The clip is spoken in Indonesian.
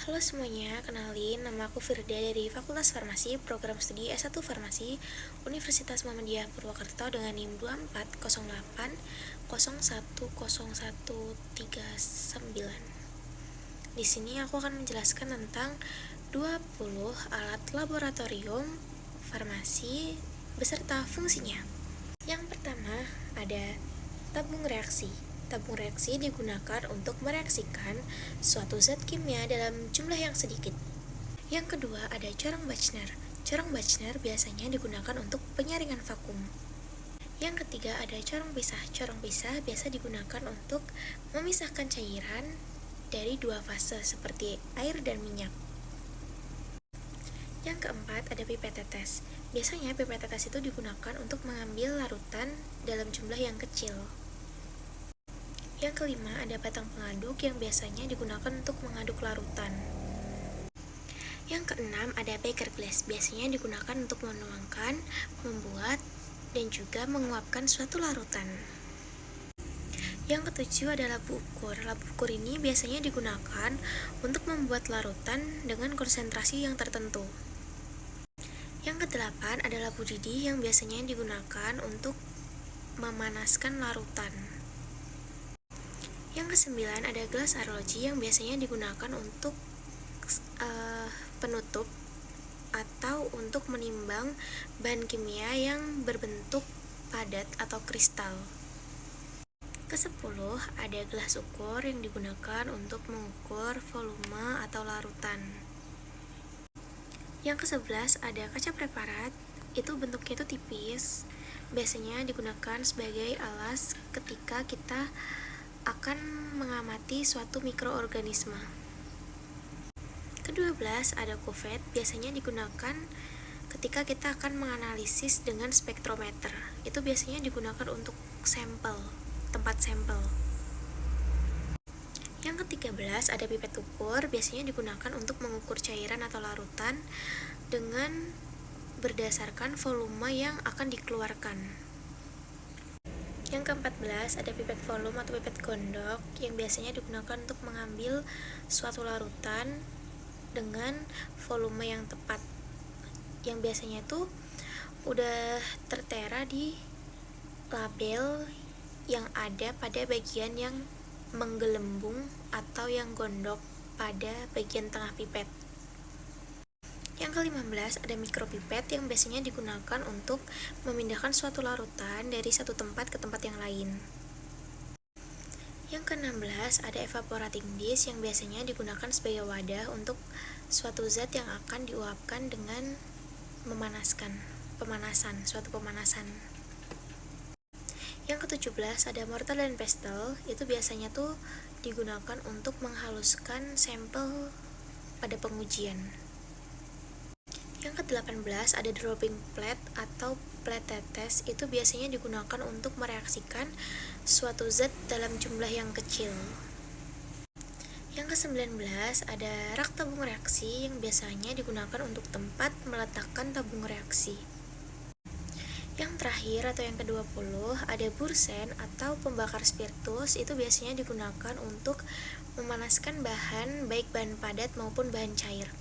Halo semuanya, kenalin nama aku Firda dari Fakultas Farmasi, Program Studi S1 Farmasi, Universitas Muhammadiyah Purwokerto dengan NIM 2408010139. Di sini aku akan menjelaskan tentang 20 alat laboratorium farmasi beserta fungsinya. Yang pertama ada tabung reaksi. Tabung reaksi digunakan untuk mereaksikan suatu zat kimia dalam jumlah yang sedikit. Yang kedua ada corong Bachner. Corong Bachner biasanya digunakan untuk penyaringan vakum. Yang ketiga ada corong pisah. Corong pisah biasa digunakan untuk memisahkan cairan dari dua fase seperti air dan minyak. Yang keempat ada pipet tetes. Biasanya pipet tetes itu digunakan untuk mengambil larutan dalam jumlah yang kecil. Yang kelima ada batang pengaduk yang biasanya digunakan untuk mengaduk larutan. Yang keenam ada beker glass. Biasanya digunakan untuk menuangkan, membuat, dan juga menguapkan suatu larutan. Yang ketujuh ada labu ukur. Labu ukur ini biasanya digunakan untuk membuat larutan dengan konsentrasi yang tertentu. Yang kedelapan ada labu didih yang biasanya digunakan untuk memanaskan larutan. Yang kesembilan ada gelas arloji yang biasanya digunakan untuk penutup atau untuk menimbang bahan kimia yang berbentuk padat atau kristal. Kesepuluh ada gelas ukur yang digunakan untuk mengukur volume atau larutan. Yang ke-11 ada kaca preparat, itu bentuknya itu tipis, biasanya digunakan sebagai alas ketika kita akan mengamati suatu mikroorganisme. Ke-12 ada kuvet, biasanya digunakan ketika kita akan menganalisis dengan spektrometer. Itu biasanya digunakan untuk tempat sampel. Yang ke-13 ada pipet ukur, biasanya digunakan untuk mengukur cairan atau larutan dengan berdasarkan volume yang akan dikeluarkan. Yang ke-14 ada pipet volume atau pipet gondok yang biasanya digunakan untuk mengambil suatu larutan dengan volume yang tepat, yang biasanya itu udah tertera di label yang ada pada bagian yang menggelembung atau yang gondok pada bagian tengah pipet. Yang ke-15 ada mikropipet yang biasanya digunakan untuk memindahkan suatu larutan dari satu tempat ke tempat yang lain. Yang ke-16 ada evaporating dish yang biasanya digunakan sebagai wadah untuk suatu zat yang akan diuapkan dengan suatu pemanasan. Yang ke-17 ada mortar dan pestle, itu biasanya tuh digunakan untuk menghaluskan sampel pada pengujian. Yang ke-18 ada dropping plate atau plate tetes, itu biasanya digunakan untuk mereaksikan suatu zat dalam jumlah yang kecil. Yang ke-19 ada rak tabung reaksi yang biasanya digunakan untuk tempat meletakkan tabung reaksi. Yang terakhir atau yang ke-20 ada bursen atau pembakar spiritus, itu biasanya digunakan untuk memanaskan bahan, baik bahan padat maupun bahan cair.